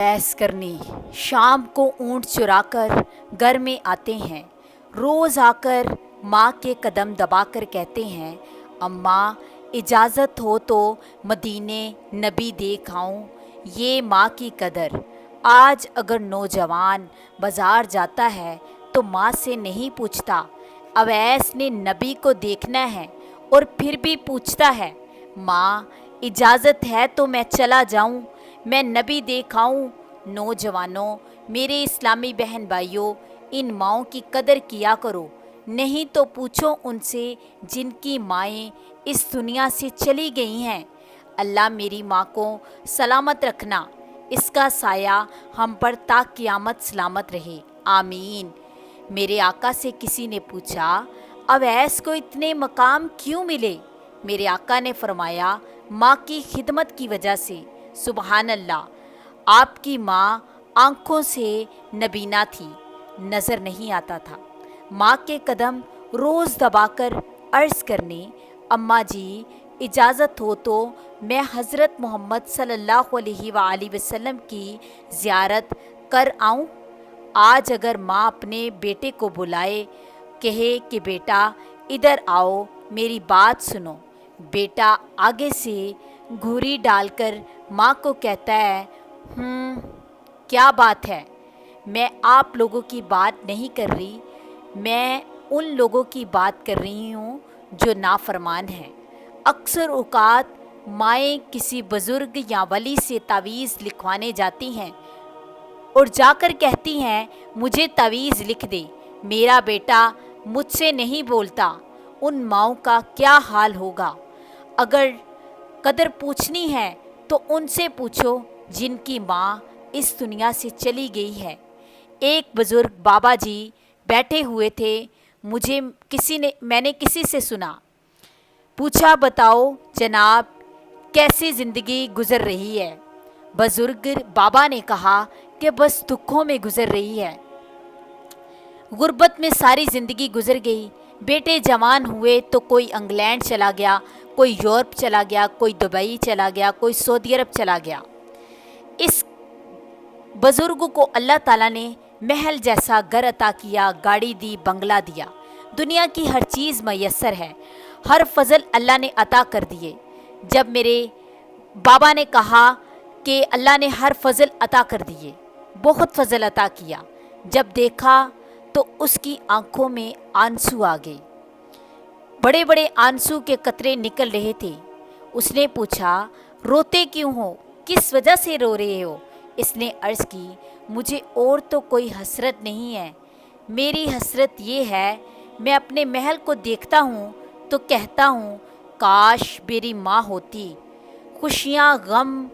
ऐश करनी शाम को ऊँट चुरा कर घर में आते हैं। रोज़ आकर माँ के कदम दबाकर कहते हैं, अम्मा इजाज़त हो तो मदीने नबी देख आऊँ। ये माँ की कदर। आज अगर नौजवान बाज़ार जाता है तो माँ से नहीं पूछता। अवैस ने नबी को देखना है और फिर भी पूछता है, माँ इजाज़त है तो मैं चला जाऊँ, मैं नबी देखाऊँ। नौजवानों, मेरे इस्लामी बहन भाइयों, इन माँओं की कदर किया करो, नहीं तो पूछो उनसे जिनकी माएँ इस दुनिया से चली गई हैं। अल्लाह मेरी माँ को सलामत रखना, इसका साया हम पर ता क़यामत सलामत रहे, आमीन। मेरे आका से किसी ने पूछा, अवैस को इतने मकाम क्यों मिले? मेरे आका ने फरमाया, माँ की खिदमत की वजह से। सुबहान अल्लाह। आपकी माँ आँखों से नबीना थी, नज़र नहीं आता था। माँ के कदम रोज़ दबाकर अर्ज़ करने, अम्मा जी इजाज़त हो तो मैं हज़रत मोहम्मद सल्लल्लाहु अलैहि वसल्लम की ज़ियारत कर आऊँ। आज अगर माँ अपने बेटे को बुलाए, कहे कि बेटा इधर आओ, मेरी बात सुनो, बेटा आगे से घूरी डालकर माँ को कहता है, क्या बात है? मैं आप लोगों की बात नहीं कर रही, मैं उन लोगों की बात कर रही हूँ जो नाफरमान हैं। अक्सर औक़ात माएँ किसी बुज़ुर्ग या वली से तावीज़ लिखवाने जाती हैं और जाकर कहती हैं, मुझे तावीज़ लिख दे, मेरा बेटा मुझसे नहीं बोलता। उन माँओं का क्या हाल होगा? अगर कदर पूछनी है तो उनसे पूछो जिनकी माँ इस दुनिया से चली गई है। एक बुज़ुर्ग बाबा जी बैठे हुए थे, मैंने किसी से सुना, पूछा, बताओ जनाब कैसी ज़िंदगी गुज़र रही है? बुज़ुर्ग बाबा ने कहा कि बस दुखों में गुज़र रही है, गुर्बत में सारी ज़िंदगी गुज़र गई। बेटे जवान हुए तो कोई इंग्लैंड चला गया, कोई यूरोप चला गया, कोई दुबई चला गया, कोई सऊदी अरब चला गया। इस बुज़ुर्ग को अल्लाह ताला ने महल जैसा घर अता किया, गाड़ी दी, बंगला दिया। दुनिया की हर चीज़ मैसर है, हर फजल अल्लाह ने अता कर दिए। जब मेरे बाबा ने कहा कि अल्लाह ने हर फजल अता कर दिए, बहुत फजल अता किया, जब देखा तो उसकी आंखों में आंसू आ गए, बड़े बड़े आंसू के कतरे निकल रहे थे। उसने पूछा, रोते क्यों हो, किस वजह से रो रहे हो? इसने अर्ज़ की, मुझे और तो कोई हसरत नहीं है, मेरी हसरत ये है, मैं अपने महल को देखता हूँ तो कहता हूँ काश मेरी माँ होती। खुशियाँ, गम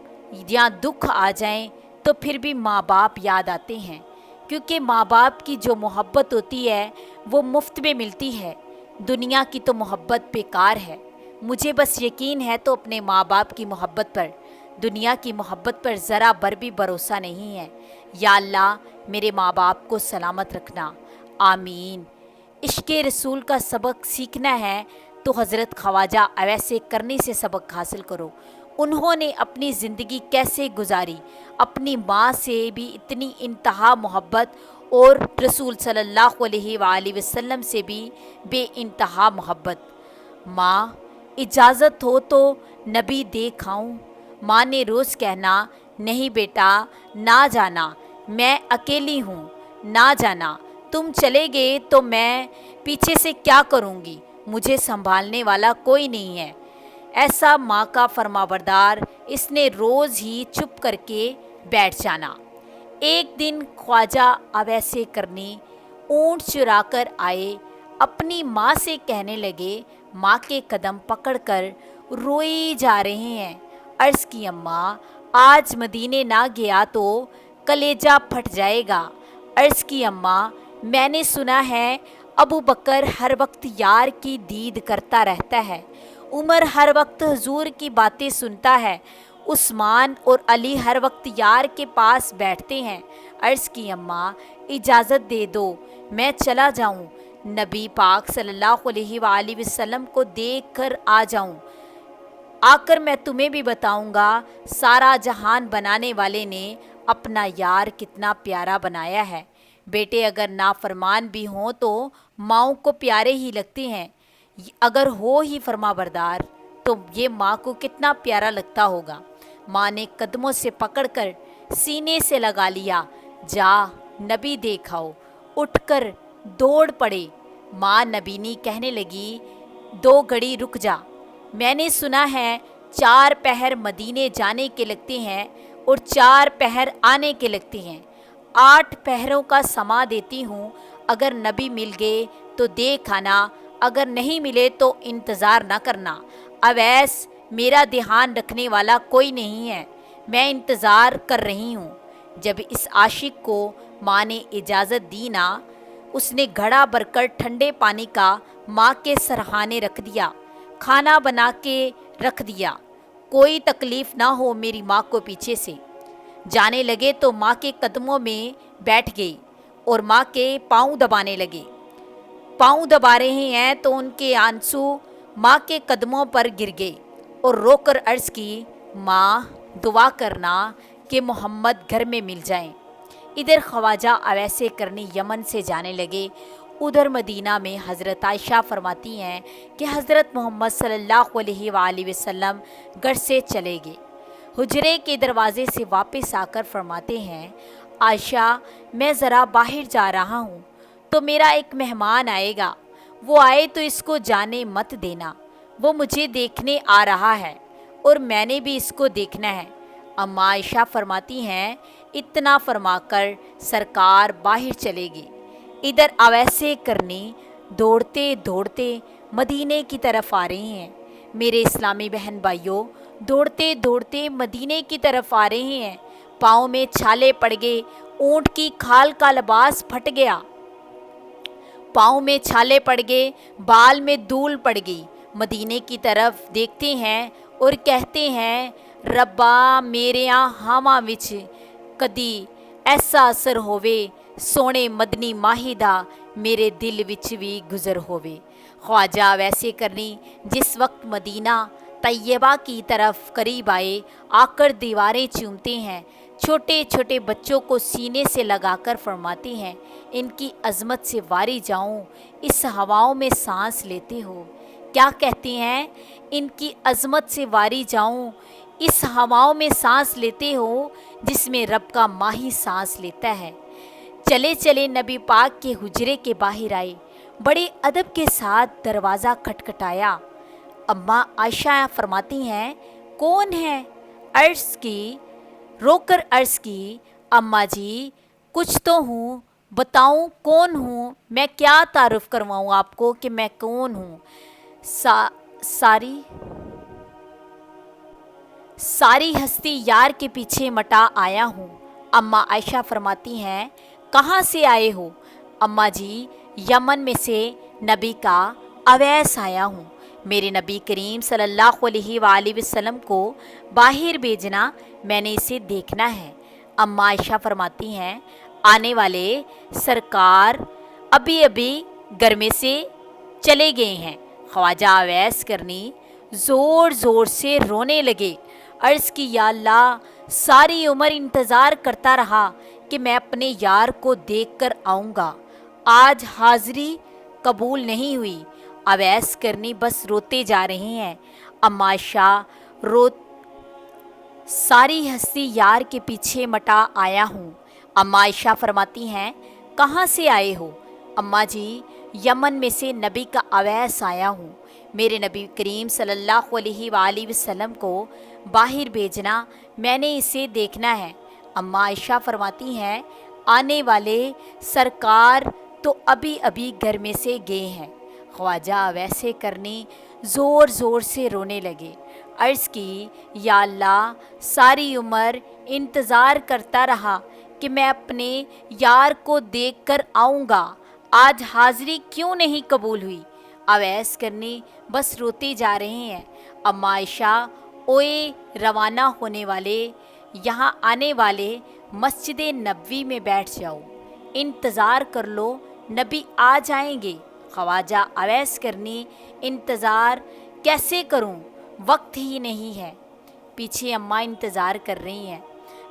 या दुख आ जाएं तो फिर भी माँ बाप याद आते हैं, क्योंकि माँ बाप की जो मोहब्बत होती है वो मुफ्त में मिलती है। दुनिया की तो मोहब्बत बेकार है। मुझे बस यकीन है तो अपने माँ बाप की मोहब्बत पर, दुनिया की मोहब्बत पर ज़रा बर भी भरोसा नहीं है। या अल्लाह मेरे माँ बाप को सलामत रखना, आमीन। इश्क़ रसूल का सबक सीखना है तो हज़रत ख्वाजा अवैस करनी से सबक हासिल करो। उन्होंने अपनी ज़िंदगी कैसे गुजारी, अपनी माँ से भी इतनी इंतहा मोहब्बत और रसूल सल्लल्लाहु अलैहि वसल्लम से भी बेइंतहा मोहब्बत। माँ इजाज़त हो तो नबी देख आऊँ। माँ ने रोज़ कहना, नहीं बेटा ना जाना, मैं अकेली हूँ, ना जाना, तुम चले गए तो मैं पीछे से क्या करूँगी, मुझे संभालने वाला कोई नहीं है। ऐसा माँ का फरमाबरदार इसने रोज़ ही चुप करके बैठ जाना। एक दिन ख्वाजा अवैस करनी ऊँट चुरा कर आए, अपनी माँ से कहने लगे, माँ के कदम पकड़कर रोए जा रहे हैं। अर्ज़ की, अम्मा आज मदीने ना गया तो कलेजा फट जाएगा। अर्ज़ की, अम्मा मैंने सुना है अबू बकर हर वक्त यार की दीद करता रहता है, उमर हर वक्त हुजूर की बातें सुनता है, उस्मान और अली हर वक्त यार के पास बैठते हैं। अर्ज़ की, अम्मा इजाज़त दे दो, मैं चला जाऊँ, नबी पाक सल्लल्लाहु अलैहि वसल्लम को देख कर आ जाऊँ। आकर मैं तुम्हें भी बताऊँगा, सारा जहान बनाने वाले ने अपना यार कितना प्यारा बनाया है। बेटे अगर नाफरमान भी हों तो माँओं को प्यारे ही लगते हैं, अगर हो ही फरमाबरदार तो ये माँ को कितना प्यारा लगता होगा। माँ ने कदमों से पकड़कर सीने से लगा लिया। जा नबी देखाओ। उठकर दौड़ पड़े। माँ नबीनी कहने लगी, 2 घड़ी रुक जा, मैंने सुना है 4 पहर मदीने जाने के लगते हैं और 4 पहर आने के लगते हैं। 8 पहरों का समा देती हूँ, अगर नबी मिल गए तो देख आना, अगर नहीं मिले तो इंतज़ार ना करना। अवैस मेरा ध्यान रखने वाला कोई नहीं है, मैं इंतज़ार कर रही हूँ। जब इस आशिक को माँ ने इजाज़त दी ना, उसने घड़ा भरकर ठंडे पानी का माँ के सरहाने रख दिया, खाना बना के रख दिया, कोई तकलीफ़ ना हो मेरी माँ को पीछे से। जाने लगे तो माँ के कदमों में बैठ गई और माँ के पाँव दबाने लगे। पाँव दबा रहे हैं तो उनके आंसू माँ के कदमों पर गिर गए और रोकर अर्ज़ की, माँ दुआ करना कि मोहम्मद घर में मिल जाएं। इधर ख्वाजा अवैसे करनी यमन से जाने लगे। उधर मदीना में हज़रत आयशा फरमाती हैं कि हज़रत मोहम्मद सल्लल्लाहु अलैहि वसल्लम घर से चले गए। हुजरे के दरवाज़े से वापस आकर फरमाते हैं, आयशा मैं ज़रा बाहर जा रहा हूँ तो मेरा एक मेहमान आएगा, वो आए तो इसको जाने मत देना, वो मुझे देखने आ रहा है और मैंने भी इसको देखना है। अम्मा आयशा फरमाती हैं, इतना फरमाकर सरकार बाहर चले गए। इधर अवैसे करनी दौड़ते दौड़ते मदीने की तरफ आ रहे हैं। मेरे इस्लामी बहन भाइयों, दौड़ते दौड़ते मदीने की तरफ आ रहे हैं। पाँव में छाले पड़ गए, ऊँट की खाल का लिबास फट गया, पाँव में छाले पड़ गए, बाल में धूल पड़ गई। मदीने की तरफ देखते हैं और कहते हैं, रब्बा मेरिया हावां विच कदी ऐसा असर होवे, सोने मदनी माहिदा मेरे दिल विच भी गुजर होवे। ख्वाजा वैसे करनी जिस वक्त मदीना तैयबा की तरफ करीब आए, आकर दीवारें चूमते हैं, छोटे छोटे बच्चों को सीने से लगाकर फरमाती हैं, इनकी अज़मत से वारी जाऊं, इस हवाओं में सांस लेते हो। क्या कहती हैं, इनकी अज़मत से वारी जाऊं, इस हवाओं में सांस लेते हो जिसमें रब का माही सांस लेता है। चले चले नबी पाक के हुजरे के बाहर आए, बड़े अदब के साथ दरवाज़ा खटखटाया। अम्मा आयशा फरमाती हैं, कौन है? अर्ज़ की, रोकर अर्ज़ की, अम्मा जी कुछ तो हूँ, बताऊँ कौन हूँ, मैं क्या तारुफ़ करवाऊँ आपको कि मैं कौन हूँ। सारी हस्ती यार के पीछे मटा आया हूँ। अम्मा आयशा फरमाती हैं, कहाँ से आए हो? अम्मा जी यमन में से नबी का अवैस आया हूँ, मेरे नबी करीम सल्लल्लाहु अलैहि वसल्लम को बाहर भेजना, मैंने इसे देखना है। अम्मा आयशा फरमाती हैं, आने वाले सरकार अभी अभी घर में से चले गए हैं। ख्वाजा अवैस करनी ज़ोर ज़ोर से रोने लगे। अर्ज़ की, या अल्लाह सारी उम्र इंतज़ार करता रहा कि मैं अपने यार को देख कर आऊँगा, आज हाज़री कबूल नहीं हुई। अवैस करनी बस रोते जा रहे हैं। अम्मा आयशा सारी हस्ती यार के पीछे मटा आया हूँ। अम्मा आयशा फरमाती हैं, कहाँ से आए हो? अम्मा जी यमन में से नबी का अवैस आया हूँ, मेरे नबी करीम सल्लल्लाहु अलैहि वसल्लम को बाहर भेजना, मैंने इसे देखना है। अम्मा आयशा फरमाती हैं, आने वाले सरकार तो अभी अभी घर में से गए हैं। ख्वाजा वैसे करनी ज़ोर ज़ोर से रोने लगे। अर्ज़ की, या अल्लाह सारी उम्र इंतज़ार करता रहा कि मैं अपने यार को देख कर आऊँगा, आज हाज़री क्यों नहीं कबूल हुई। अवैस करनी बस रोते जा रहे हैं। अम्मा आयशा, ओए रवाना होने वाले, यहाँ आने वाले मस्जिद नबवी में बैठ जाओ, इंतज़ार कर लो, नबी आ जाएंगे। ख्वाजा अवैस करनी, इंतज़ार कैसे करूं, वक्त ही नहीं है। पीछे अम्मा इंतज़ार कर रही हैं।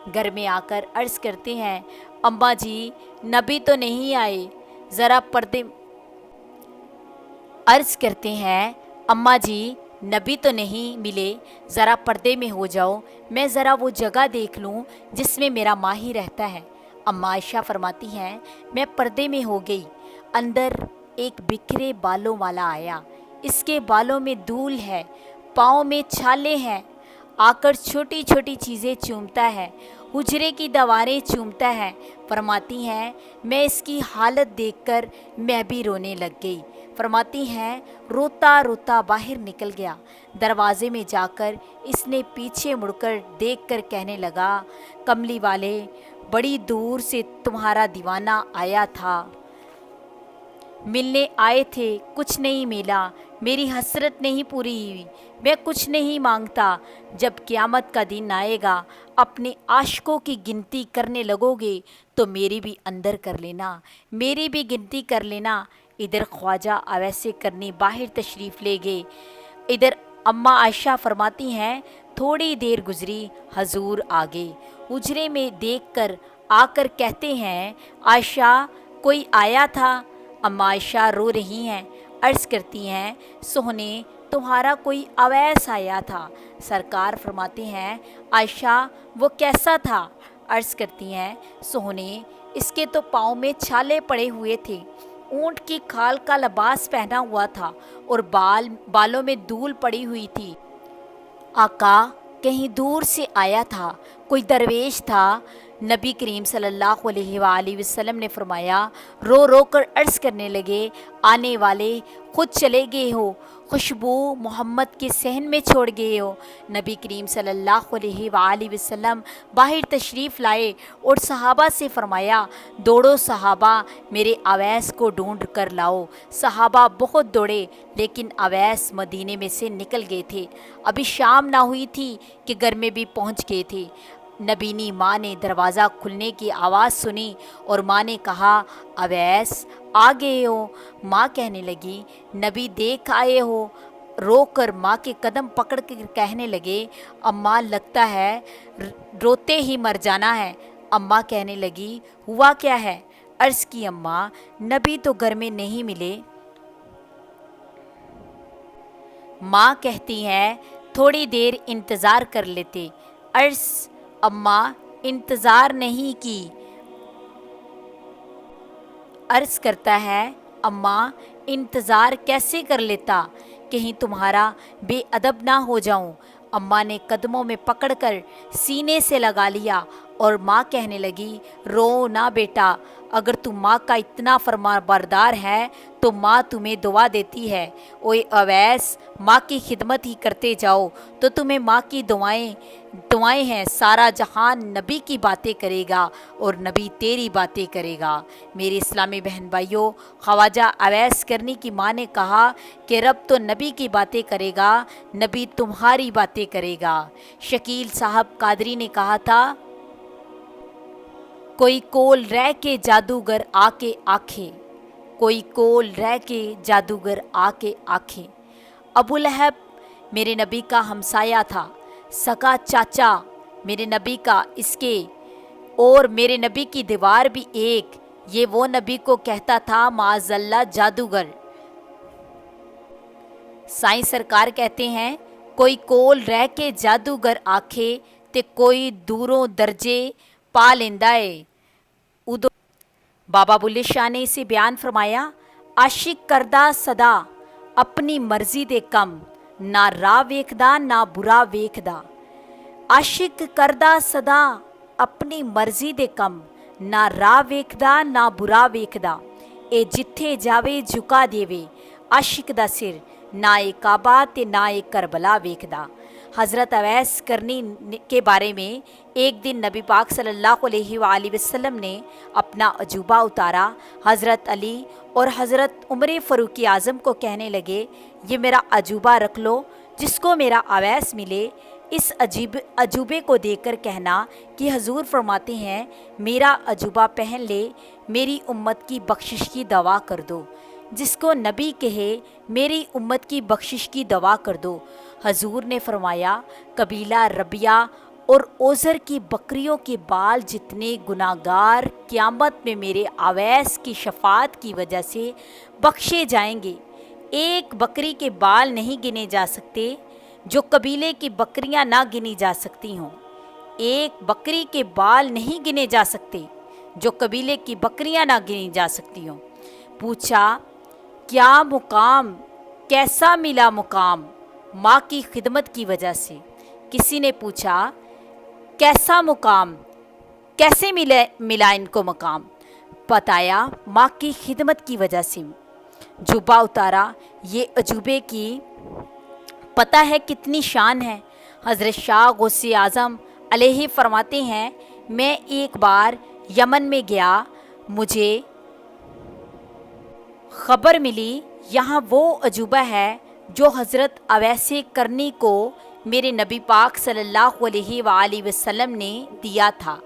घर में आकर अर्ज़ करते हैं, अम्मा जी नबी तो नहीं आए, ज़रा पर्दे अर्ज़ करते हैं, अम्मा जी नबी तो नहीं मिले, ज़रा पर्दे में हो जाओ, मैं ज़रा वो जगह देख लूँ जिसमें मेरा माही रहता है। अम्मा आयशा फरमाती हैं, मैं पर्दे में हो गई। अंदर एक बिखरे बालों वाला आया, इसके बालों में धूल है, पाँव में छाले हैं, आकर छोटी छोटी चीज़ें चूमता है, हुजरे की दीवारें चूमता है। फरमाती हैं, मैं इसकी हालत देखकर मैं भी रोने लग गई। फरमाती हैं, रोता रोता बाहर निकल गया। दरवाजे में जाकर इसने पीछे मुड़कर देखकर कहने लगा, कमली वाले, बड़ी दूर से तुम्हारा दीवाना आया था, मिलने आए थे, कुछ नहीं मिला, मेरी हसरत नहीं पूरी हुई, मैं कुछ नहीं मांगता। जब क़यामत का दिन आएगा, अपने आशिकों की गिनती करने लगोगे तो मेरी भी अंदर कर लेना, मेरी भी गिनती कर लेना। इधर ख्वाजा अवैसे करनी बाहर तशरीफ़ ले गए। इधर अम्मा आयशा फरमाती हैं, थोड़ी देर गुजरी, हजूर आ गए। हुजरे में देखकर आकर कहते हैं, आयशा कोई आया था? अम्मा आयशा रो रही हैं, अर्ज़ करती हैं, सोहने तुम्हारा कोई अवैस आया था। सरकार फरमाते हैं, आयशा वो कैसा था? अर्ज़ करती हैं, सोहने इसके तो पाँव में छाले पड़े हुए थे, ऊँट की खाल का लिबास पहना हुआ था और बालों में धूल पड़ी हुई थी। आका कहीं दूर से आया था, कोई दरवेश था। नबी करीम सल्लल्लाहु अलैहि वसल्लम ने फरमाया, रो रो कर अर्ज़ करने लगे, आने वाले खुद चले गए हो, खुशबू मोहम्मद के सहन में छोड़ गए हो। नबी करीम सल्लल्लाहु अलैहि वसल्लम बाहर तशरीफ़ लाए और सहाबा से फरमाया, दौड़ो सहाबा, मेरे अवैस को ढूंढ कर लाओ। सहाबा बहुत दौड़े, लेकिन अवैस मदीने में से निकल गए थे। अभी शाम ना हुई थी कि घर में भी पहुंच गए थे। नबीनी माँ ने दरवाज़ा खुलने की आवाज़ सुनी और माँ ने कहा, अवैस आ गए हो? माँ कहने लगी, नबी देख आए हो? रो कर माँ के कदम पकड़ कर कहने लगे, अम्मा लगता है रोते ही मर जाना है। अम्मा कहने लगी, हुआ क्या है? अर्ज़ की, अम्मा नबी तो घर में नहीं मिले। माँ कहती हैं, थोड़ी देर इंतज़ार कर लेते। अर्ज़, अम्मा इंतज़ार नहीं की। अर्ज़ करता है, अम्मा इंतज़ार कैसे कर लेता, कहीं तुम्हारा बेअदब ना हो जाऊं। अम्मा ने कदमों में पकड़कर सीने से लगा लिया और माँ कहने लगी, रो ना बेटा, अगर तुम माँ का इतना फरमाबरदार है तो माँ तुम्हें दुआ देती है। ओए अवैस, माँ की खिदमत ही करते जाओ तो तुम्हें माँ की दुआएं हैं। सारा जहान नबी की बातें करेगा और नबी तेरी बातें करेगा। मेरे इस्लामी बहन भाइयों, ख्वाजा अवैस करनी की माँ ने कहा कि रब तो नबी की बातें करेगा, नबी तुम्हारी बातें करेगा। शकील साहब कादरी ने कहा था, कोई कोल रह के जादूगर आके आखे, कोई कोल रह के जादूगर आके आखे। अबू लहब मेरे नबी का हमसाया था, सका चाचा मेरे नबी का, इसके और मेरे नबी की दीवार भी एक। ये वो नबी को कहता था माज़ल्ला जादूगर। साईं सरकार कहते हैं, कोई कोल रह के जादूगर आखे ते कोई दूरों दर्जे पा लेंदा है। उदो बाबा बुल्ले शाह ने इसे बयान फरमाया, आशिक करदा सदा अपनी मर्जी दे कम, ना राह वेखदा ना बुरा वेखदा। आशिक करदा सदा अपनी मर्जी दे कम, ना राह वेखदा ना बुरा वेखदा। ए जिथे जावे झुका देवे आशिक दा सिर, ना ए काबा ते ना ए करबला वेखदा। हज़रत अवैस करनी के बारे में एक दिन नबी पाक सल्लल्लाहु अलैहि वसल्लम ने अपना अजूबा उतारा। हज़रत अली और हज़रत उमर फ़ारूक आज़म को कहने लगे, ये मेरा अजूबा रख लो, जिसको मेरा अवैस मिले इस अजूबे को देखकर कहना कि हजूर फरमाते हैं, मेरा अजूबा पहन ले, मेरी उम्मत की बख्शिश की दवा कर दो। जिसको नबी कहे, मेरी उम्मत की बख्शिश की दवा कर दो। हजूर ने फरमाया, कबीला रबिया اور ओज़र की बकरियों के बाल जितने गुनाहगार क़यामत में मेरे अवैस की शफ़ाअत की वजह से बख्शे जाएंगे। एक बकरी के बाल नहीं गिने जा सकते जो कबीले की बकरियां ना गिनी जा सकती हों। एक बकरी के बाल नहीं गिने जा सकते जो कबीले की बकरियां ना गिनी जा सकती हों। पूछा, क्या मुकाम, कैसा मिला मुकाम माँ की खिदमत की वजह से। किसी ने पूछा, कैसा मुकाम, कैसे मिला इनको मकाम। बताया, माँ की खिदमत की वजह से। जुब्बा उतारा, ये अजूबे की पता है कितनी शान है। हज़रत शाह गौसे आज़म अलैहि फरमाते हैं, मैं एक बार यमन में गया, मुझे ख़बर मिली यहाँ वो अजूबा है जो हज़रत अवैसे करनी को मेरे नबी पाक सल्लल्लाहु अलैहि वसल्लम ने दिया था,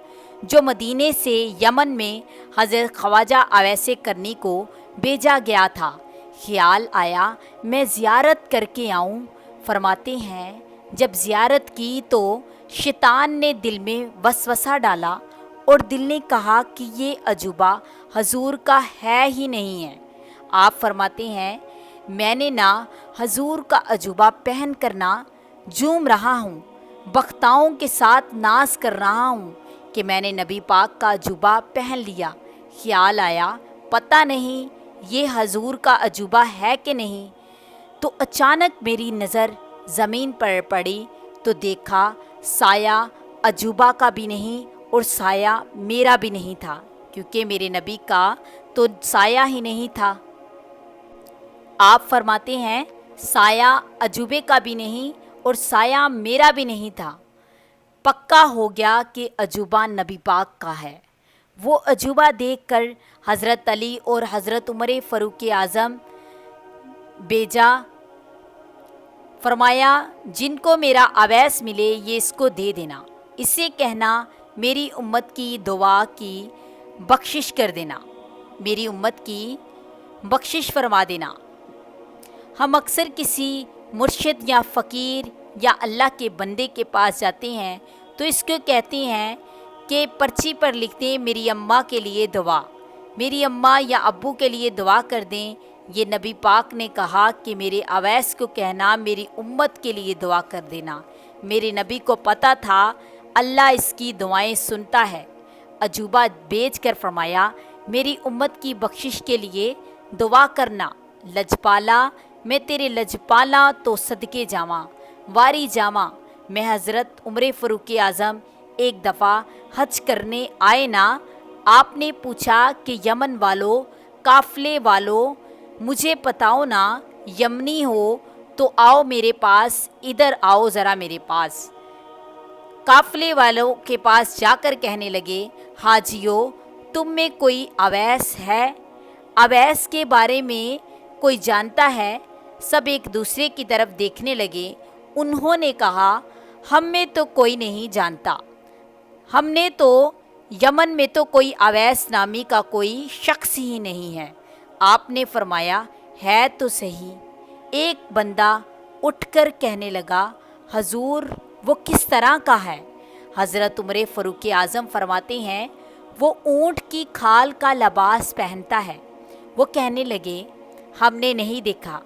जो मदीने से यमन में हज़रत ख्वाजा अवैसे करनी को भेजा गया था। ख़्याल आया मैं ज़ियारत करके आऊँ। फरमाते हैं, जब ज़ियारत की तो शैतान ने दिल में वसवसा डाला और दिल ने कहा कि ये अजूबा हजूर का है ही नहीं है। आप फरमाते हैं, मैंने ना हजूर का अजूबा पहन कर ना झूम रहा हूँ, बख्ताओं के साथ नाज कर रहा हूँ कि मैंने नबी पाक का अजूबा पहन लिया। ख्याल आया पता नहीं ये हजूर का अजूबा है कि नहीं। तो अचानक मेरी नज़र ज़मीन पर पड़ी तो देखा साया अजूबा का भी नहीं और साया मेरा भी नहीं था, क्योंकि मेरे नबी का तो साया ही नहीं था। आप फरमाते हैं, साया अजूबे का भी नहीं और साया मेरा भी नहीं था। पक्का हो गया कि अजूबा नबी पाक का है। वो अजूबा देखकर हज़रत अली और हज़रत उमर फ़ारूक आज़म बेजा। फरमाया, जिनको मेरा अवैस मिले ये इसको दे देना, इसे कहना मेरी उम्मत की दुआ की बख्शिश कर देना, मेरी उम्मत की बख्शिश फरमा देना। हम अक्सर किसी मुर्शिद या फ़कीर या अल्लाह के बंदे के पास जाते हैं तो इसको कहते हैं कि पर्ची पर लिख दें मेरी अम्मा के लिए दुआ, मेरी अम्मा या अब्बू के लिए दुआ कर दें। ये नबी पाक ने कहा कि मेरे अवैस को कहना मेरी उम्मत के लिए दुआ कर देना। मेरे नबी को पता था अल्लाह इसकी दुआएं सुनता है। अजूबा बेच कर फरमाया, मेरी उम्मत की बख्शिश के लिए दुआ करना। लजपाला, मैं तेरे लजपाला तो सदके जावा, वारी जावा। मैं हज़रत उमर फ़ारूक आज़म एक दफ़ा हज करने आए ना, आपने पूछा कि यमन वालों, काफ़िले वालों, मुझे बताओ ना, यमनी हो तो आओ मेरे पास, इधर आओ ज़रा मेरे पास। काफ़िले वालों के पास जाकर कहने लगे, हाजियो तुम में कोई अवैस है? अवैस के बारे में कोई जानता है? सब एक दूसरे की तरफ देखने लगे। उन्होंने कहा, हम में तो कोई नहीं जानता, हमने तो यमन में तो कोई अवैस नामी का कोई शख्स ही नहीं है। आपने फरमाया, है तो सही। एक बंदा उठकर कहने लगा, हजूर वो किस तरह का है? हज़रत उमर फ़ारूक आज़म फरमाते हैं, वो ऊँट की खाल का लिबास पहनता है। वो कहने लगे, हमने नहीं देखा।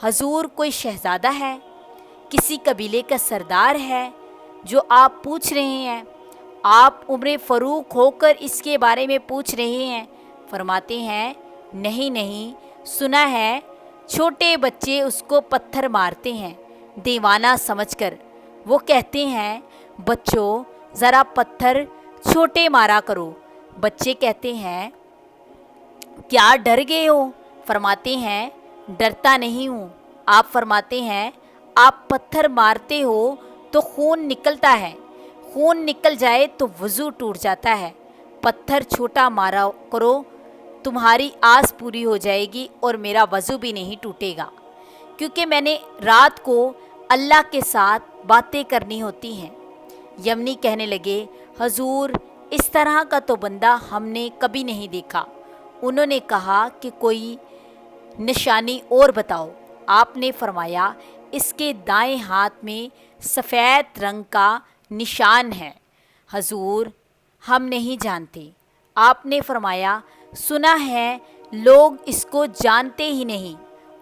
हजूर कोई शहज़ादा है, किसी कबीले का सरदार है जो आप पूछ रहे हैं? आप उम्र फ़ारूक होकर इसके बारे में पूछ रहे हैं? फरमाते हैं, नहीं नहीं, सुना है छोटे बच्चे उसको पत्थर मारते हैं दीवाना समझकर। वो कहते हैं, बच्चों ज़रा पत्थर छोटे मारा करो। बच्चे कहते हैं, क्या डर गए हो? फरमाते हैं, डरता नहीं हूँ। आप फरमाते हैं, आप पत्थर मारते हो तो खून निकलता है, खून निकल जाए तो वज़ू टूट जाता है। पत्थर छोटा मारा करो, तुम्हारी आस पूरी हो जाएगी और मेरा वज़ू भी नहीं टूटेगा, क्योंकि मैंने रात को अल्लाह के साथ बातें करनी होती हैं। यमनी कहने लगे, हजूर इस तरह का तो बंदा हमने कभी नहीं देखा। उन्होंने कहा कि कोई निशानी और बताओ। आपने फरमाया, इसके दाएं हाथ में सफ़ेद रंग का निशान है। हजूर, हम नहीं जानते। आपने फरमाया, सुना है लोग इसको जानते ही नहीं।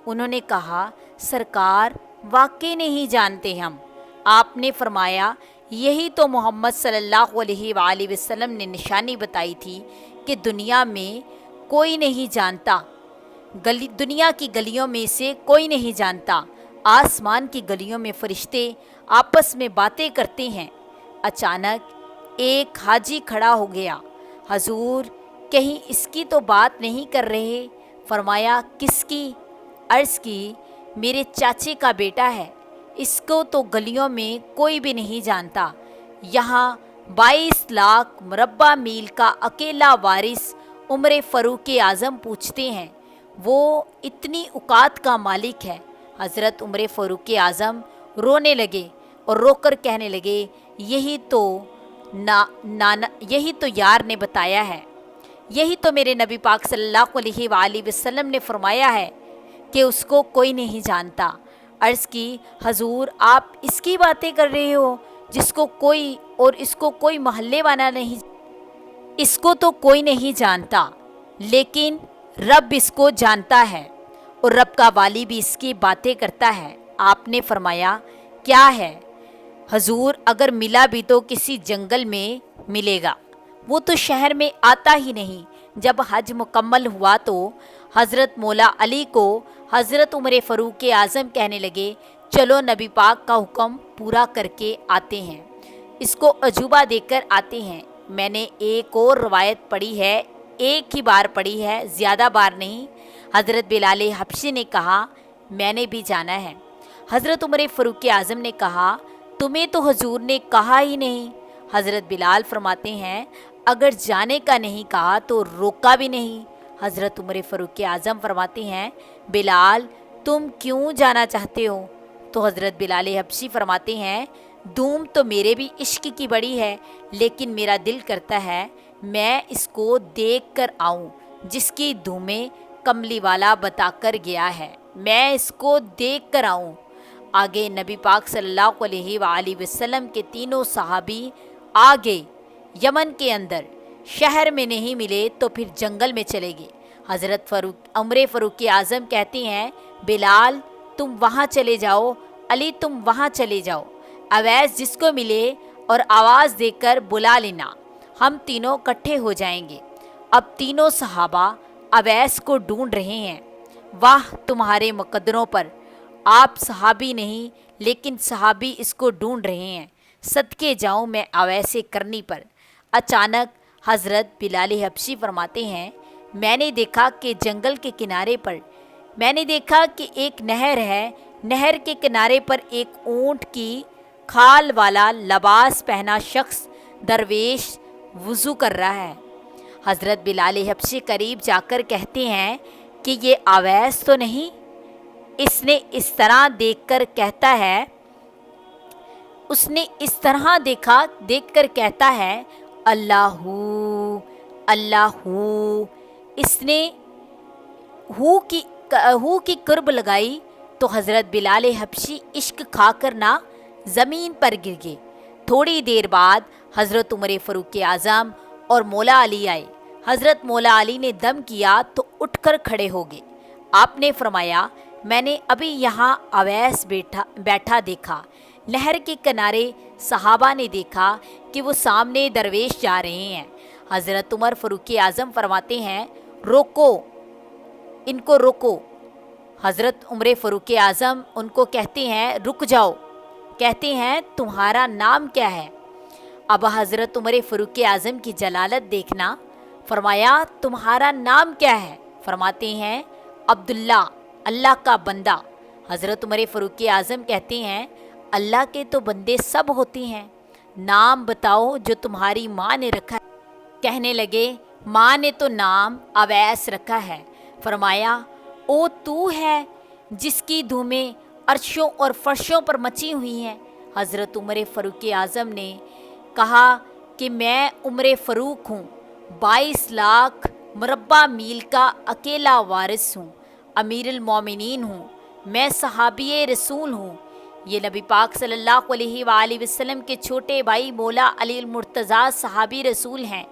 उन्होंने कहा, सरकार वाकई नहीं जानते हम। आपने फरमाया, यही तो मोहम्मद सल्लल्लाहु अलैहि वसल्लम ने निशानी बताई थी कि दुनिया में कोई नहीं जानता, दुनिया की गलियों में से कोई नहीं जानता। आसमान की गलियों में फरिश्ते आपस में बातें करते हैं। अचानक एक हाजी खड़ा हो गया। हजूर, कहीं इसकी तो बात नहीं कर रहे? फरमाया, किसकी? अर्ज़ की, मेरे चाचे का बेटा है, इसको तो गलियों में कोई भी नहीं जानता। यहाँ 22 लाख मुरब्बा मील का अकेला वारिस उम्र फ़ारूक आज़म पूछते हैं, वो इतनी औकात का मालिक है। हज़रत उम्र फ़ारूक आज़म रोने लगे और रोकर कहने लगे, यही तो यार ने बताया है, यही तो मेरे नबी पाक सल्लल्लाहु अलैहि वसल्लम ने फरमाया है कि उसको कोई नहीं जानता। अर्ज़ की, हजूर, आप इसकी बातें कर रहे हो जिसको कोई, और इसको कोई महल्ले वाला नहीं, इसको तो कोई नहीं जानता, लेकिन रब इसको जानता है और रब का वाली भी इसकी बातें करता है। आपने फरमाया, क्या है? हजूर, अगर मिला भी तो किसी जंगल में मिलेगा, वो तो शहर में आता ही नहीं। जब हज मुकम्मल हुआ तो हज़रत मौला अली को हज़रत उमर फ़ारूक आज़म कहने लगे, चलो नबी पाक का हुक्म पूरा करके आते हैं, इसको अजूबा देकर आते हैं। मैंने एक और रवायत पढ़ी है, एक ही बार पढ़ी है, ज़्यादा बार नहीं। हज़रत बिलाल हबशी ने कहा, मैंने भी जाना है। हज़रत उमर फ़ारूक आज़म ने कहा, तुम्हें तो हजूर ने कहा ही नहीं। हज़रत बिलाल फरमाते हैं, अगर जाने का नहीं कहा तो रोका भी नहीं। हज़रत उमर फ़ारूक आज़म फरमाते हैं, बिलाल, तुम क्यों जाना चाहते हो? तो हज़रत बिलाल हबशी फरमाते हैं, धूम तो मेरे भी इश्क की बड़ी है, लेकिन मेरा दिल करता है मैं इसको देख कर आऊँ जिसकी धूमें कमली वाला बताकर गया है, मैं इसको देख कर आऊँ। आगे नबी पाक सल्लल्लाहु अलैहि वसल्लम के तीनों सहाबी आ गए। यमन के अंदर शहर में नहीं मिले तो फिर जंगल में चले गए। हज़रत उमर फ़ारूक आज़म कहते हैं, बिलाल तुम वहाँ चले जाओ, अली तुम वहाँ चले जाओ, अवैस जिसको मिले और आवाज़ देकर बुला लेना, हम तीनों इकट्ठे हो जाएंगे। अब तीनों सहाबा अवैस को ढूंढ रहे हैं। वाह तुम्हारे मुकद्दरों पर, आप सहाबी नहीं लेकिन सहाबी इसको ढूंढ रहे हैं, सदके जाऊँ मैं अवैसे करनी पर। अचानक हज़रत बिलाल हबशी फरमाते हैं, मैंने देखा कि जंगल के किनारे पर, मैंने देखा कि एक नहर है, नहर के किनारे पर एक ऊँट की खाल वाला लबास पहना शख्स दरवेश वज़ू कर रहा है। हज़रत बिलाल हबशी करीब जाकर कहते हैं कि ये अवैस तो नहीं? इसने इस तरह देखकर कहता है, उसने इस तरह देखकर कहता है, अल्लाहू अल्लाहू। इसने हू की कुर्ब लगाई तो हज़रत बिलाल हबशी इश्क खाकर ना ज़मीन पर गिर गए। थोड़ी देर बाद हज़रत उमर फ़ारूक आज़म और मौला अली आए। हज़रत मौला अली ने दम किया तो उठकर खड़े हो गए। आपने फरमाया, मैंने अभी यहाँ अवैस बैठा देखा। नहर के किनारे सहाबा ने देखा कि वो सामने दरवेश जा रहे हैं। हज़रत उमर फ़ारूक आज़म फरमाते हैं, रोको, इनको रोको। हज़रत उमर फ़ारूक आज़म उनको कहते हैं, रुक जाओ। कहते हैं, तुम्हारा नाम क्या है? अब हज़रत उमर फ़ारूक आज़म की जलालत देखना। फरमाया, तुम्हारा नाम क्या है? फरमाते हैं, अब्दुल्ला, अल्लाह का बंदा। हज़रत उमर फ़ारूक आज़म कहते हैं, अल्लाह के तो बंदे सब होते हैं, नाम बताओ जो तुम्हारी माँ ने रखा है। कहने लगे, माँ ने तो नाम अवैस रखा है। फरमाया, ओ तू है जिसकी धूमें अर्शों और फर्शों पर मची हुई हैं। हज़रत उमर फ़ारूक आज़म ने कहा कि मैं उमर फ़ारूक हूँ, 22 लाख मुरब्बा मील का अकेला वारिस हूँ, अमीरुल मोमिनीन हूँ, मैं सहाबी रसूल हूँ। یہ نبی پاک صلی اللہ علیہ وآلہ وسلم کے چھوٹے بھائی مولا علی المرتضیٰ صحابی رسول ہیں۔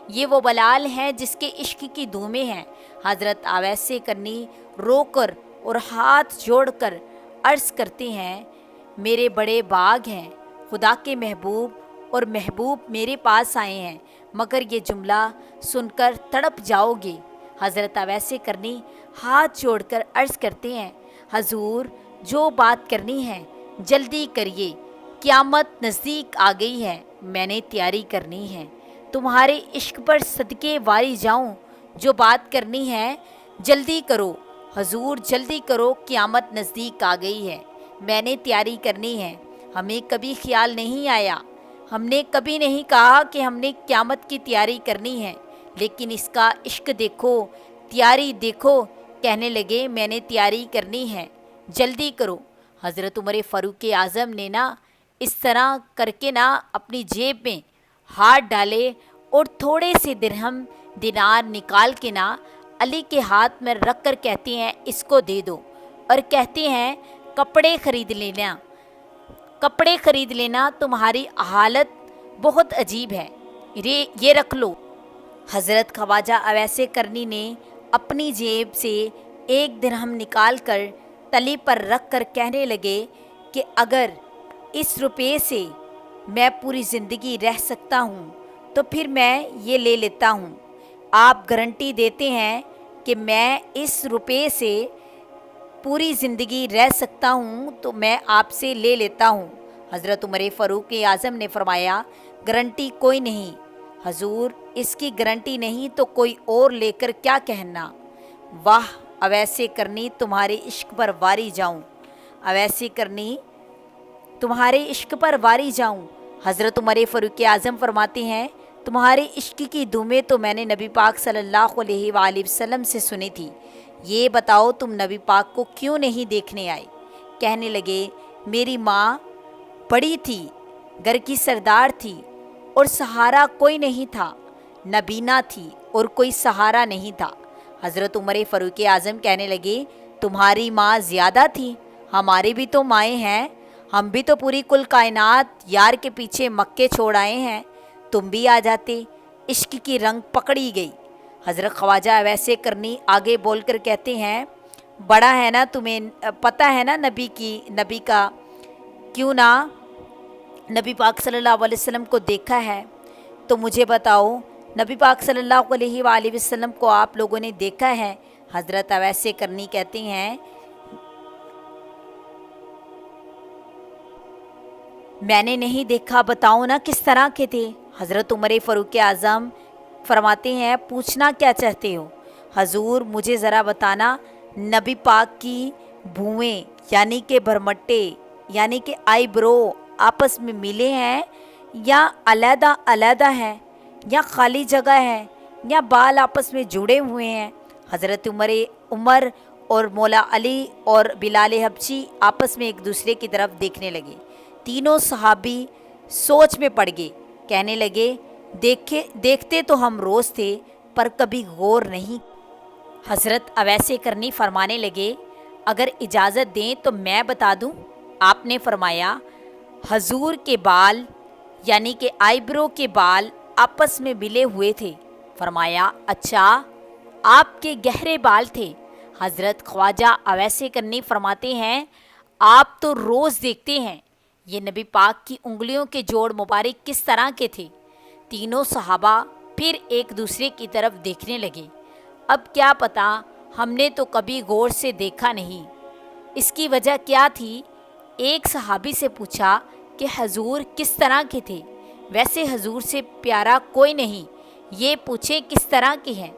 یہ وہ بلال ہیں جس کے عشق کی دھومیں ہیں۔ حضرت اویس کرنی رو کر اور ہاتھ جوڑ کر عرض کرتے ہیں، میرے بڑے باغ ہیں، خدا کے محبوب اور محبوب میرے پاس آئے ہیں، مگر یہ جملہ سن کر تڑپ جاؤ گے۔ حضرت اویس کرنی ہاتھ جوڑ کر عرض کرتے ہیں، حضور جو بات کرنی ہے جلدی کریے، قیامت نزدیک آ گئی ہے، میں نے تیاری کرنی ہے، تمہارے عشق پر صدقے واری جاؤں، جو بات کرنی ہے جلدی کرو حضور، جلدی کرو، قیامت نزدیک آ گئی ہے، میں نے تیاری کرنی ہے۔ ہمیں کبھی خیال نہیں آیا، ہم نے کبھی نہیں کہا کہ ہم نے قیامت کی تیاری کرنی ہے، لیکن اس کا عشق دیکھو، تیاری دیکھو، کہنے لگے میں نے تیاری کرنی ہے، جلدی کرو۔ حضرت عمر فاروق اعظم نے اس طرح کر کے اپنی جیب میں ہاتھ ڈالے اور تھوڑے سے درہم دینار نکال کے علی کے ہاتھ میں رکھ کر کہتے ہیں اس کو دے دو، اور کہتے ہیں کپڑے خرید لینا، کپڑے خرید لینا، تمہاری حالت بہت عجیب ہے، یہ رکھ لو۔ حضرت خواجہ اویس کرنی نے اپنی جیب سے ایک درہم نکال کر تلی پر رکھ کر کہنے لگے کہ اگر اس روپے سے میں پوری زندگی رہ سکتا ہوں تو پھر میں یہ لے لیتا ہوں۔ آپ گارنٹی دیتے ہیں کہ میں اس روپے سے پوری زندگی رہ سکتا ہوں تو میں آپ سے لے لیتا ہوں۔ حضرت عمر فاروق اعظم نے فرمایا، گارنٹی کوئی نہیں حضور، اس کی گارنٹی نہیں تو کوئی اور لے کر کیا کہنا۔ واہ اویس کرنی تمہارے عشق پر واری جاؤں، اویس کرنی تمہارے عشق پر واری جاؤں۔ حضرت عمر فاروق اعظم فرماتے ہیں، تمہارے عشق کی دھومیں تو میں نے نبی پاک صلی اللہ علیہ وآلہ وسلم سے سنی تھی، یہ بتاؤ تم نبی پاک کو کیوں نہیں دیکھنے آئے؟ کہنے لگے میری ماں بڑی تھی، گھر کی سردار تھی اور سہارا کوئی نہیں تھا، نبینا تھی اور کوئی سہارا نہیں تھا۔ حضرت عمر فاروق اعظم کہنے لگے تمہاری ماں زیادہ تھی، ہماری بھی تو مائیں ہیں، ہم بھی تو پوری کل کائنات یار کے پیچھے مکے چھوڑ آئے ہیں، تم بھی آ جاتے۔ عشق کی رنگ پکڑی گئی۔ حضرت خواجہ اویس کرنی آگے بول کر کہتے ہیں، بڑا ہے تمہیں پتہ ہے نبی کا کیوں نبی پاک صلی اللہ علیہ وسلم کو دیکھا ہے تو مجھے بتاؤ، نبی پاک صلی اللہ علیہ وآلہ وسلم کو آپ لوگوں نے دیکھا ہے؟ حضرت اویس کرنی کہتے ہیں میں نے نہیں دیکھا، بتاؤ کس طرح کے تھے؟ حضرت عمر فاروق اعظم فرماتے ہیں پوچھنا کیا چاہتے ہو حضور، مجھے ذرا بتانا، نبی پاک کی بھویں یعنی کہ بھرمٹے یعنی کہ آئی برو آپس میں ملے ہیں یا علیحدہ علیحدہ ہیں یا خالی جگہ ہے یا بال آپس میں جڑے ہوئے ہیں؟ حضرت عمر اور مولا علی اور بلال حبشی آپس میں ایک دوسرے کی طرف دیکھنے لگے۔ تینوں صحابی سوچ میں پڑ گئے، کہنے لگے دیکھتے تو ہم روز تھے پر کبھی غور نہیں۔ حضرت اویس کرنی فرمانے لگے اگر اجازت دیں تو میں بتا دوں۔ آپ نے فرمایا حضور کے بال یعنی کہ آئی برو کے بال آپس میں ملے ہوئے تھے۔ فرمایا اچھا، آپ کے گہرے بال تھے۔ حضرت خواجہ اویس کرنی فرماتے ہیں آپ تو روز دیکھتے ہیں یہ نبی پاک کی انگلیوں کے جوڑ مبارک کس طرح کے تھے۔ تینوں صحابہ پھر ایک دوسرے کی طرف دیکھنے لگے۔ اب کیا پتا، ہم نے تو کبھی غور سے دیکھا نہیں، اس کی وجہ کیا تھی؟ ایک صحابی سے پوچھا کہ حضور کس طرح کے تھے؟ ویسے حضور سے پیارا کوئی نہیں، یہ پوچھے کس طرح کے ہیں؟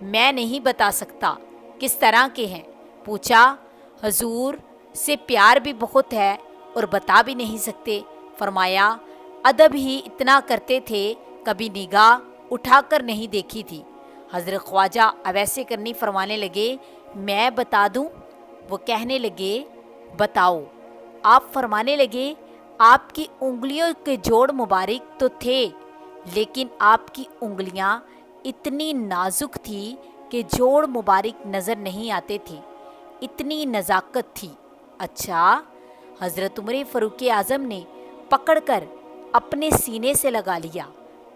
میں نہیں بتا سکتا کس طرح کے ہیں۔ پوچھا حضور سے پیار بھی بہت ہے اور بتا بھی نہیں سکتے۔ فرمایا ادب ہی اتنا کرتے تھے، کبھی نگاہ اٹھا کر نہیں دیکھی تھی۔ حضرت خواجہ اویس کرنی فرمانے لگے میں بتا دوں؟ وہ کہنے لگے بتاؤ۔ آپ فرمانے لگے آپ کی انگلیوں کے جوڑ مبارک تو تھے لیکن آپ کی انگلیاں اتنی نازک تھی کہ جوڑ مبارک نظر نہیں آتے تھے، اتنی نزاکت تھی۔ اچھا، حضرت عمر فاروق اعظم نے پکڑ کر اپنے سینے سے لگا لیا۔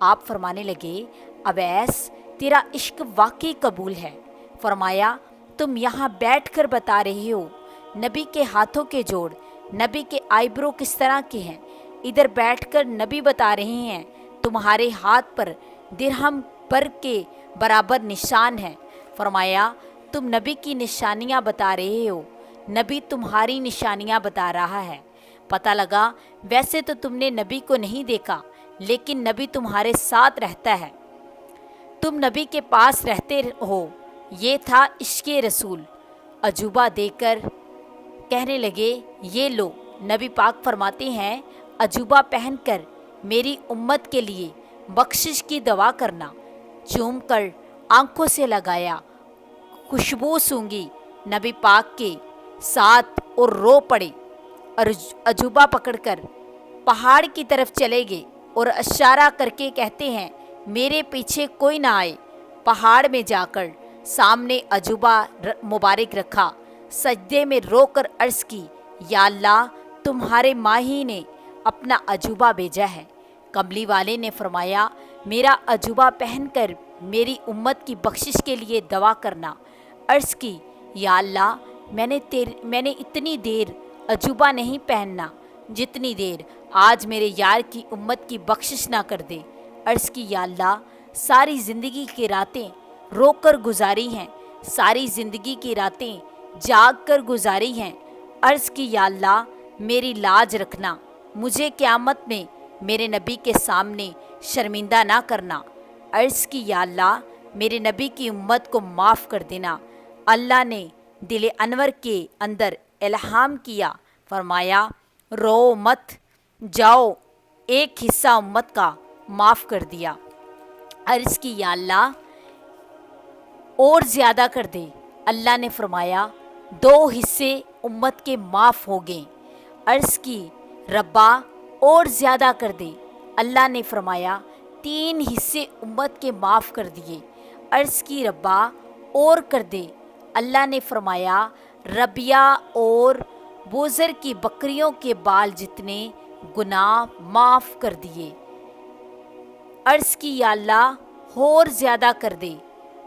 آپ فرمانے لگے، اویس تیرا عشق واقعی قبول ہے۔ فرمایا، تم یہاں بیٹھ کر بتا رہے ہو نبی کے ہاتھوں کے جوڑ، نبی کے آئیبرو کس طرح کے ہیں، ادھر بیٹھ کر نبی بتا رہے ہیں تمہارے ہاتھ پر درہم پر کے برابر نشان ہیں۔ فرمایا، تم نبی کی نشانیاں بتا رہے ہو، نبی تمہاری نشانیاں بتا رہا ہے۔ پتہ لگا ویسے تو تم نے نبی کو نہیں دیکھا، لیکن نبی تمہارے ساتھ رہتا ہے، تم نبی کے پاس رہتے ہو۔ یہ تھا عشق رسول۔ عجوبہ دے کر کہنے لگے، یہ لو۔ نبی پاک فرماتے ہیں، عجوبہ پہن کر میری امت کے لیے بخشش کی دعا کرنا۔ چوم کر آنکھوں سے لگایا، خوشبو سونگھی نبی پاک کے ساتھ اور رو پڑے، اور عجوبہ پکڑ کر پہاڑ کی طرف چلے گئے اور اشارہ کر کے کہتے ہیں، میرے پیچھے کوئی نہ آئے۔ پہاڑ میں جا کر سامنے عجوبہ مبارک رکھا، سجدے میں رو کر عرض کی، یا اللہ تمہارے ماہی نے اپنا عجوبہ بھیجا ہے۔ کملی والے نے فرمایا، میرا عجوبہ پہن کر میری امت کی بخشش کے لیے دعا کرنا۔ عرض کی، یا اللہ میں نے اتنی دیر عجوبہ نہیں پہننا جتنی دیر آج میرے یار کی امت کی بخشش نہ کر دے۔ عرض کی، یا اللہ ساری زندگی کی راتیں رو کر گزاری ہیں، ساری زندگی کی راتیں جاگ کر گزاری ہیں۔ عرض کی، یا اللہ میری لاج رکھنا، مجھے قیامت میں میرے نبی کے سامنے شرمندہ نہ کرنا۔ عرض کی، یا اللہ میرے نبی کی امت کو معاف کر دینا۔ اللہ نے دل انور کے اندر الہام کیا، فرمایا، رو مت، جاؤ ایک حصہ امت کا معاف کر دیا۔ عرض کی، یا اللہ اور زیادہ کر دے۔ اللہ نے فرمایا، 2 حصے امت کے معاف ہو گئے۔ عرض کی، ربا اور زیادہ کر دے۔ اللہ نے فرمایا، 3 حصے امت کے معاف کر دیے۔ عرض کی، ربا اور کر دے۔ اللہ نے فرمایا، ربیہ اور بوزر کی بکریوں کے بال جتنے گناہ معاف کر دیے۔ عرض کی، یا اللہ اور زیادہ کر دے۔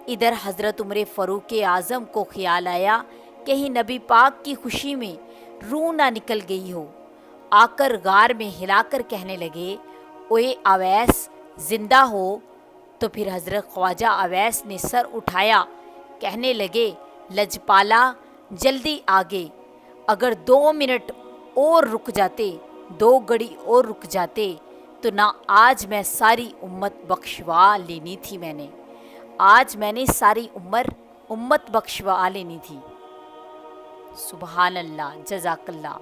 ادھر حضرت عمر فاروق اعظم کو خیال آیا، کہیں نبی پاک کی خوشی میں روح نہ نکل گئی ہو۔ آ کر غار میں ہلا کر کہنے لگے، اوے اویس زندہ ہو؟ تو پھر حضرت خواجہ اویس نے سر اٹھایا، کہنے لگے، لجپالا جلدی آگے، اگر 2 منٹ اور رک جاتے، 2 گھڑی اور رک جاتے تو نہ آج میں ساری امت بخشوا لینی تھی، آج میں نے ساری امت بخشوا لینی تھی۔ سبحان اللہ، جزاک اللہ۔